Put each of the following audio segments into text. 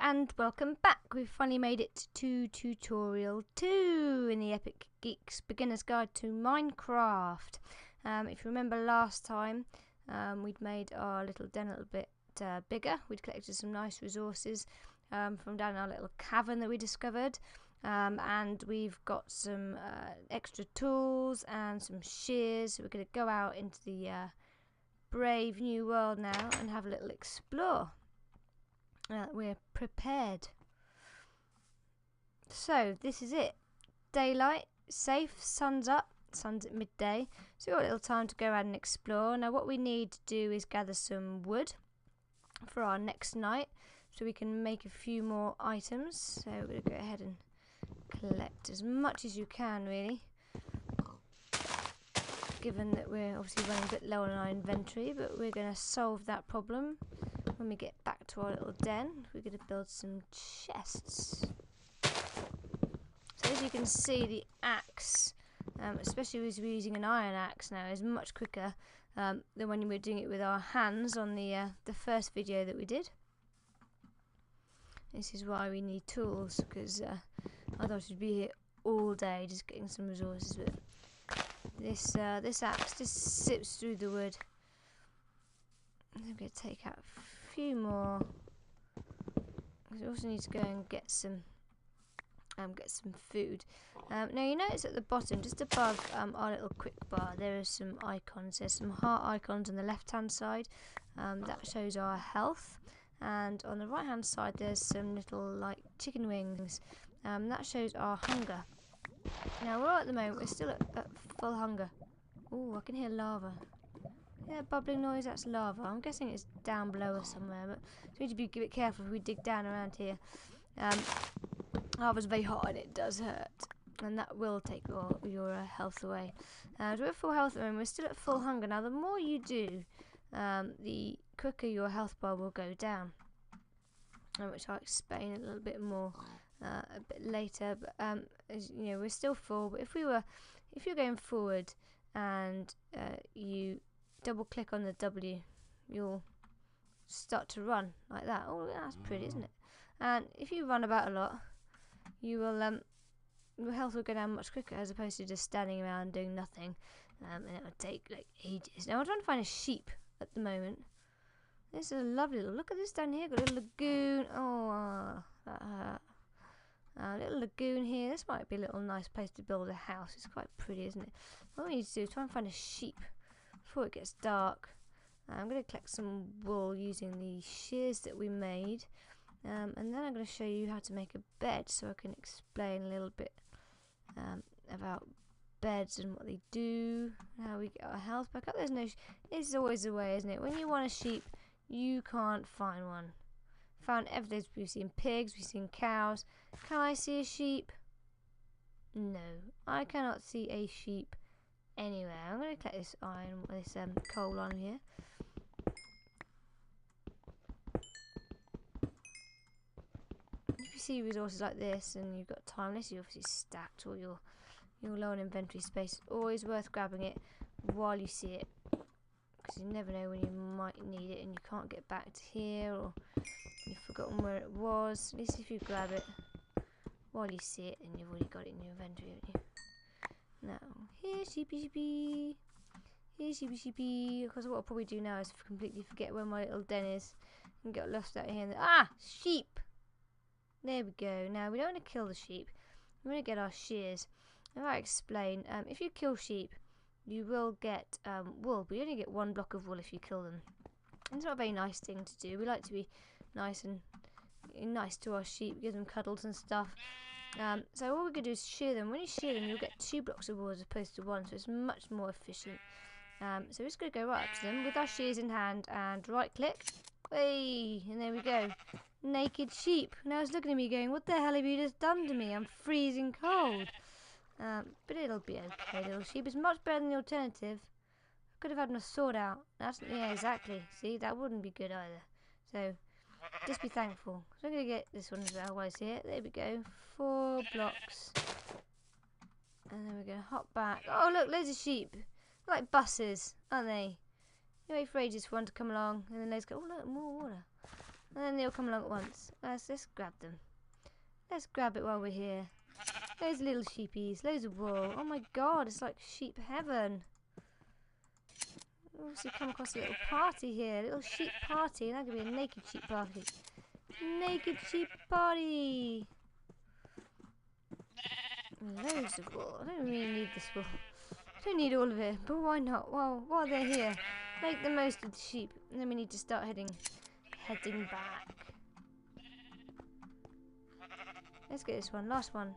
and welcome back. We've finally made it to tutorial 2 in the Epic Geeks Beginner's Guide to Minecraft. If you remember last time, we'd made our little den a little bit bigger. We'd collected some nice resources from down our little cavern that we discovered. And we've got some extra tools and some shears. So we're going to go out into the brave new world now and have a little explore. We're prepared. So this is it. Daylight, safe, sun's up, sun's at midday. So we've got a little time to go out and explore. Now what we need to do is gather some wood for our next night so we can make a few more items. So we're going to go ahead and collect as much as you can, really. Given that we're obviously running a bit low on our inventory, but we're going to solve that problem when we get back to our little den. We're going to build some chests. So as you can see, the axe, especially as we're using an iron axe now, is much quicker than when we were doing it with our hands on the first video that we did. This is why we need tools, because otherwise we'd be here all day just getting some resources. But this axe just sips through the wood. I'm going to take out a few more. We also need to go and get some food. Now you notice at the bottom, just above our little quick bar, there are some icons. There's some heart icons on the left hand side. That shows our health, and on the right hand side there's some little like chicken wings. That shows our hunger. Now we're at the moment, we're still at full hunger. Oh, I can hear lava. Yeah, bubbling noise, that's lava. I'm guessing it's down below us somewhere, but we need to be a bit careful if we dig down around here. Lava's very hot and it does hurt, and that will take your health away. So we're at full health at the moment, we're still at full hunger. Now the more you do, the quicker your health bar will go down, which I'll explain a little bit more a bit later. But as you know, we're still full, but if you're going forward and you double click on the W, you'll start to run like that. Oh, that's pretty, isn't it? And if you run about a lot, you will your health will go down much quicker, as opposed to just standing around doing nothing, and it will take like ages. Now I'm trying to find a sheep at the moment. This is a lovely little, look at this down here, got a little lagoon. Oh, that hurt. A little lagoon here. This might be a little nice place to build a house. It's quite pretty, isn't it? What we need to do is try and find a sheep before it gets dark. I'm going to collect some wool using the shears that we made, and then I'm going to show you how to make a bed, so I can explain a little bit about beds and what they do, and how we get our health back up. This is always the way, isn't it? When you want a sheep, you can't find one. Found everything. We've seen pigs, we've seen cows. Can I see a sheep? No, I cannot see a sheep anywhere. I'm going to collect this iron, this coal on here. If you see resources like this and you've got time, unless you obviously stacked or you're low on inventory space, it's always worth grabbing it while you see it, because you never know when you might need it and you can't get back to here, or you've forgotten where it was. At least if you grab it while you see it, then you've already got it in your inventory, haven't you? Now, here sheepy. Here sheepy. Because what I'll probably do now is completely forget where my little den is and get lost out here. Sheep! There we go. Now, we don't want to kill the sheep. We want to get our shears. If I explain, if you kill sheep, you will get wool, but you only get 1 block of wool if you kill them. It's not a very nice thing to do. We like to be nice to our sheep, give them cuddles and stuff. So all we're going to do is shear them. When you shear them, you'll get 2 blocks of wool as opposed to 1, so it's much more efficient. So we're just going to go right up to them with our shears in hand and right click. Hey, and there we go. Naked sheep. Now it's looking at me going, what the hell have you just done to me? I'm freezing cold. But it'll be okay, little sheep. It's much better than the alternative. I could have had my sword out. Yeah, exactly. See, that wouldn't be good either. So just be thankful. So I'm going to get this one as well while I see it. There we go. 4 blocks. And then we're going to hop back. Oh, look, loads of sheep. They're like buses, aren't they? You wait for ages for one to come along, and then those go, oh, look, more water. And then they'll come along at once. Let's grab them. Let's grab it while we're here. Loads of little sheepies, loads of wool. Oh my god, it's like sheep heaven. Also come across a little party here, a little sheep party. That could be a naked sheep party. Naked sheep party. Loads of wool. I don't really need this wool. I don't need all of it, but why not? Well, while they're here, make the most of the sheep. And then we need to start heading back. Let's get this one, last one.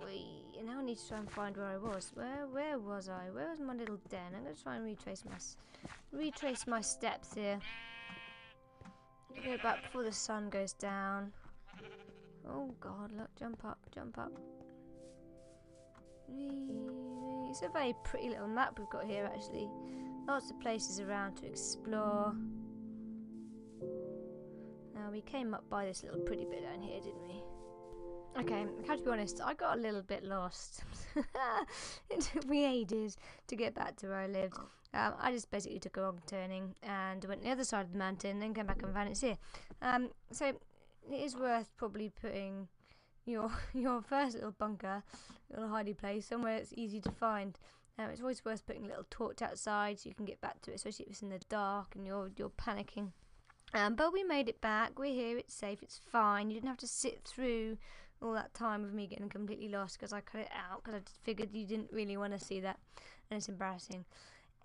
Wait, and now I need to try and find where I was. Where was I? Where was my little den? I'm going to try and retrace my steps here. Go back before the sun goes down. Oh god, look, jump up, jump up. It's a very pretty little map we've got here actually. Lots of places around to explore. Now we came up by this little pretty bit down here, didn't we? Okay, I have to be honest, I got a little bit lost. It took me ages to get back to where I lived. I just basically took a wrong turning and went to the other side of the mountain, then came back and found it's here. So it is worth probably putting your first little bunker, little hidey place, somewhere that's easy to find. It's always worth putting a little torch outside so you can get back to it, especially if it's in the dark and you're panicking. But we made it back. We're here. It's safe. It's fine. You didn't have to sit through all that time of me getting completely lost because I cut it out because I just figured you didn't really want to see that, and it's embarrassing.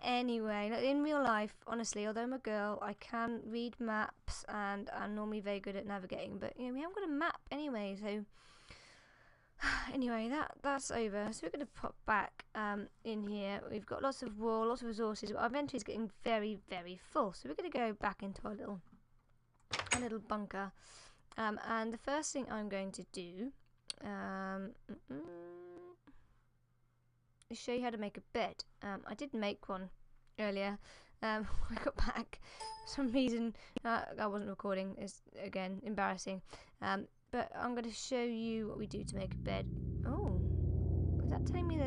Anyway, in real life, honestly, although I'm a girl, I can read maps and I'm normally very good at navigating. But you know, we haven't got a map anyway, so anyway, that's over. So we're going to pop back in here. We've got lots of wool, lots of resources. But our inventory is getting very, very full. So we're going to go back into our little bunker. And the first thing I'm going to do is show you how to make a bed. I did make one earlier. I got back. For some reason, I wasn't recording. It's, again, embarrassing. But I'm going to show you what we do to make a bed. Oh, is that telling me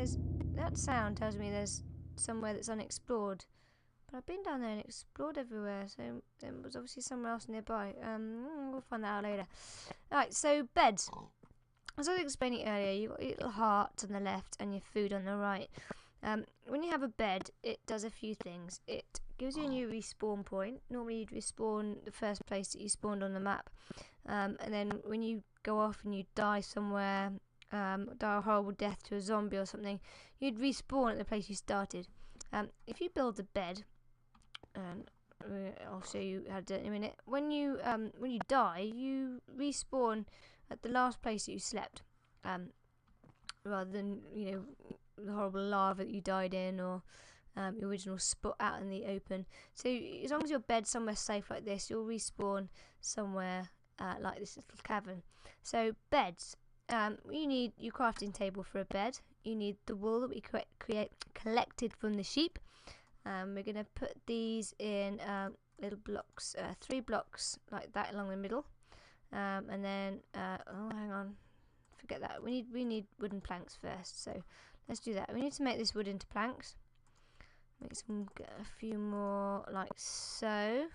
that sound tells me there's somewhere that's unexplored. But I've been down there and explored everywhere, so there was obviously somewhere else nearby. We'll find that out later. Alright, so beds. As I was explaining earlier, you've got your little heart on the left and your food on the right. When you have a bed, it does a few things. It gives you a new respawn point. Normally you'd respawn the first place that you spawned on the map. And then when you go off and you die somewhere, die a horrible death to a zombie or something, you'd respawn at the place you started. If you build a bed, and I'll show you how to do it in a minute. When you die, you respawn at the last place that you slept, rather than the horrible lava that you died in or your original spot out in the open. So as long as your bed's somewhere safe like this, you'll respawn somewhere like this little cavern. So beds. You need your crafting table for a bed. You need the wool that we collected from the sheep. We're going to put these in little blocks, 3 blocks like that along the middle, and then oh, hang on, forget that. We need wooden planks first, so let's do that. We need to make this wood into planks. Get a few more like so.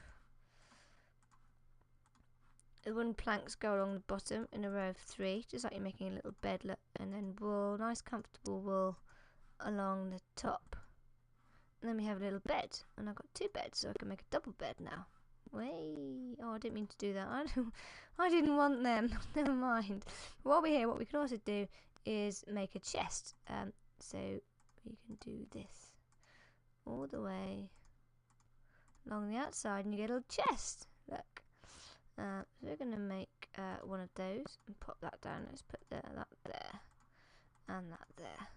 The wooden planks go along the bottom in a row of 3, just like you're making a little bed, look, and then wool, nice comfortable wool along the top. And then we have a little bed, and I've got 2 beds, so I can make a double bed now. Way! Oh, I didn't mean to do that. I didn't want them. Never mind. While we're here, what we can also do is make a chest. So we can do this all the way along the outside, and you get a little chest. Look. So we're going to make one of those and pop that down. Let's put that there and that there.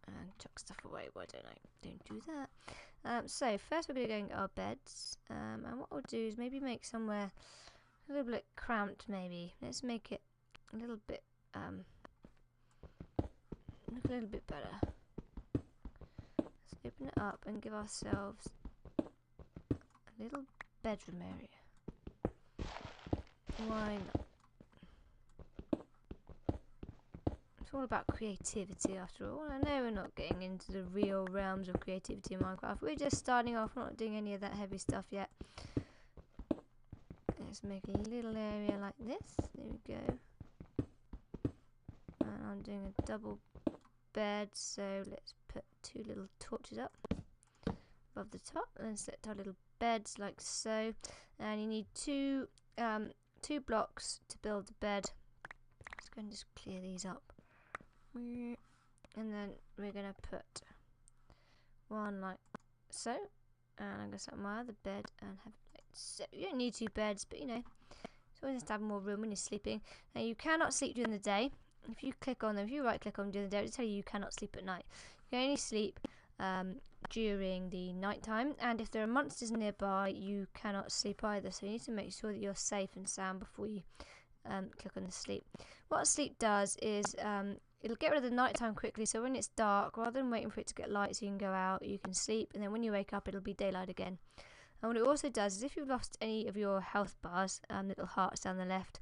And chuck stuff away. Why don't I? Don't do that. So first we're going to go and get our beds. And what we'll do is maybe make somewhere a little bit cramped. Maybe let's make it a little bit look a little bit better. Let's open it up and give ourselves a little bedroom area. Why not? That's all about creativity after all. I know we're not getting into the real realms of creativity in Minecraft. We're just starting off, we're not doing any of that heavy stuff yet. Let's make a little area like this. There we go. And I'm doing a double bed, so let's put 2 little torches up above the top and set our little beds like so. And you need 2 blocks to build the bed. Let's go and just clear these up. And then we're going to put 1 like so. And I'm going to set my other bed and have it like so. You don't need 2 beds, but you know, it's always nice to have more room when you're sleeping. Now you cannot sleep during the day. If you click on them, if you right click on them during the day, it'll tell you cannot sleep at night. You can only sleep during the night time, and if there are monsters nearby, you cannot sleep either. So you need to make sure that you're safe and sound before you click on the sleep. What sleep does is it'll get rid of the nighttime quickly, so when it's dark, rather than waiting for it to get light so you can go out, you can sleep, and then when you wake up it'll be daylight again. And what it also does is if you've lost any of your health bars, little hearts down the left,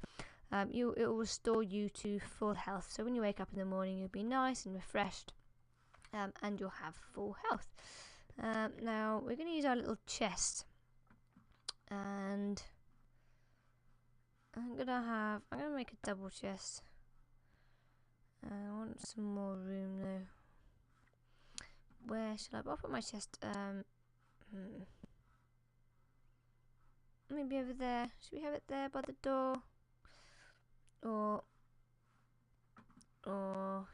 it will restore you to full health. So when you wake up in the morning, you'll be nice and refreshed, and you'll have full health. Now we're going to use our little chest, and I'm gonna make a double chest. I want some more room though. Where should I'll put my chest? Maybe over there. Should we have it there by the door? Or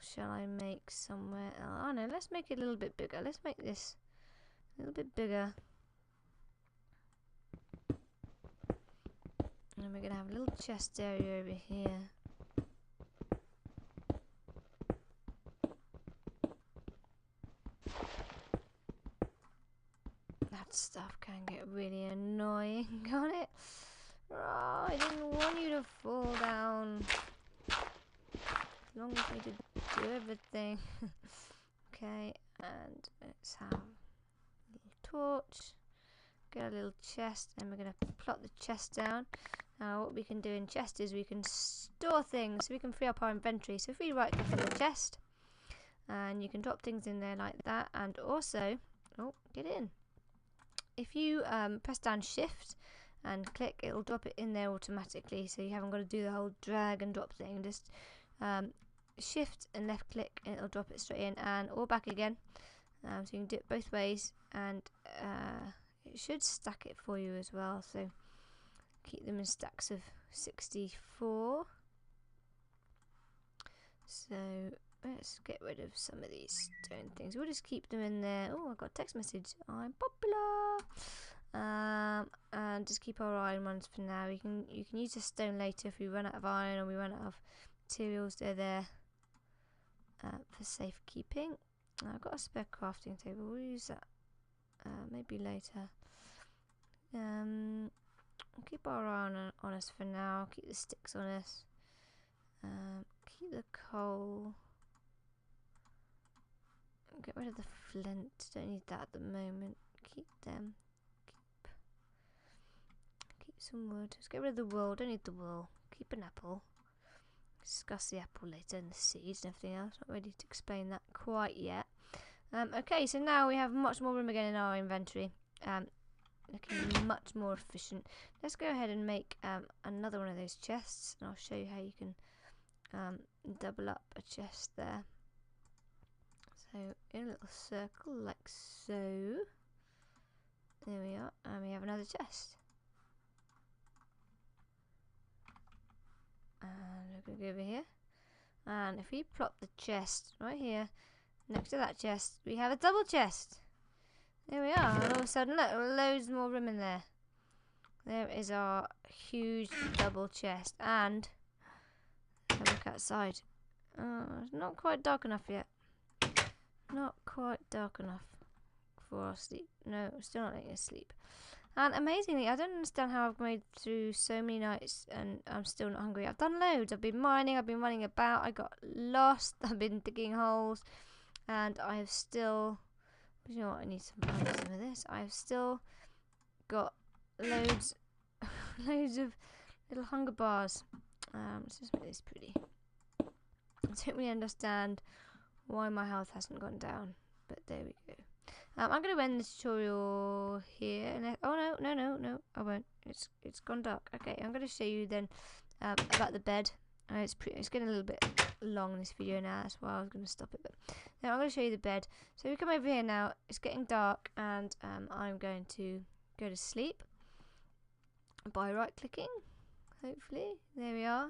shall I make somewhere else? Oh no, let's make it a little bit bigger. Let's make this a little bit bigger. And we're going to have a little chest area over here. That stuff can get really annoying, can't it? Oh, I didn't want you to fall down. As long as we did do everything. Okay, and let's have a little torch. Get a little chest, and we're going to plot the chest down. Now what we can do in chest is we can store things, so we can free up our inventory. So if we right click on the chest, and you can drop things in there like that, and also, oh, get in. If you press down shift and click, it'll drop it in there automatically, so you haven't got to do the whole drag and drop thing. Just shift and left click and it'll drop it straight in, and or back again. So you can do it both ways, and it should stack it for you as well. So keep them in stacks of 64. So let's get rid of some of these stone things. We'll just keep them in there. Oh, I got a text message. I'm popular. And just keep our iron ones for now. You can use the stone later if we run out of iron or we run out of materials. They're there for safekeeping. I've got a spare crafting table. We'll use that maybe later. We'll keep our iron on us for now. Keep the sticks on us. Keep the coal. Get rid of the flint. Don't need that at the moment. Keep them. Keep some wood. Let's get rid of the wool. Don't need the wool. Keep an apple. Discuss the apple later and the seeds and everything else. Not ready to explain that quite yet. Okay, so now we have much more room again in our inventory. Looking much more efficient. Let's go ahead and make another one of those chests, and I'll show you how you can double up a chest there. So in a little circle like so. There we are, and we have another chest. And we're going to go over here, and if we plop the chest right here next to that chest, we have a double chest. There we are, and all of a sudden look, loads more room in there. There is our huge double chest, and have a look outside. It's not quite dark enough yet. Not quite dark enough for our sleep. No, still not letting us sleep. And amazingly, I don't understand how I've made through so many nights and I'm still not hungry. I've done loads. I've been mining, I've been running about, I got lost, I've been digging holes, and I have still, you know what, I need some of this. I have still got loads of little hunger bars. Let's just make this pretty. I don't really understand why my health hasn't gone down, but there we go. I'm going to end the tutorial here. And oh no, I won't. It's gone dark. Okay, I'm going to show you then about the bed. It's getting a little bit long, this video now, that's why I was going to stop it. But now I'm going to show you the bed. So we come over here now. It's getting dark, and I'm going to go to sleep by right-clicking. Hopefully, there we are.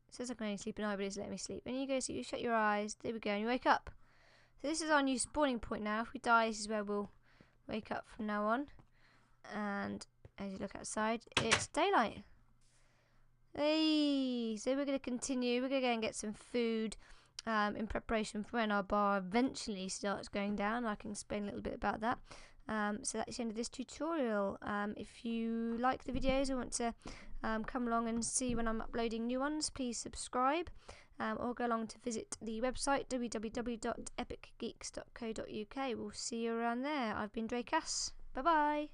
It says I can only sleep at night, but it's letting me sleep. And you go, so you shut your eyes. There we go, and you wake up. So this is our new spawning point now. If we die, this is where we'll wake up from now on. And as you look outside, it's daylight. Hey, so we're going to continue. We're going to go and get some food in preparation for when our bar eventually starts going down. I can explain a little bit about that. So that's the end of this tutorial. If you like the videos or want to come along and see when I'm uploading new ones, please subscribe. Or go along to visit the website www.epichgeeks.co.uk. We'll see you around there. I've been Dracass. Bye bye.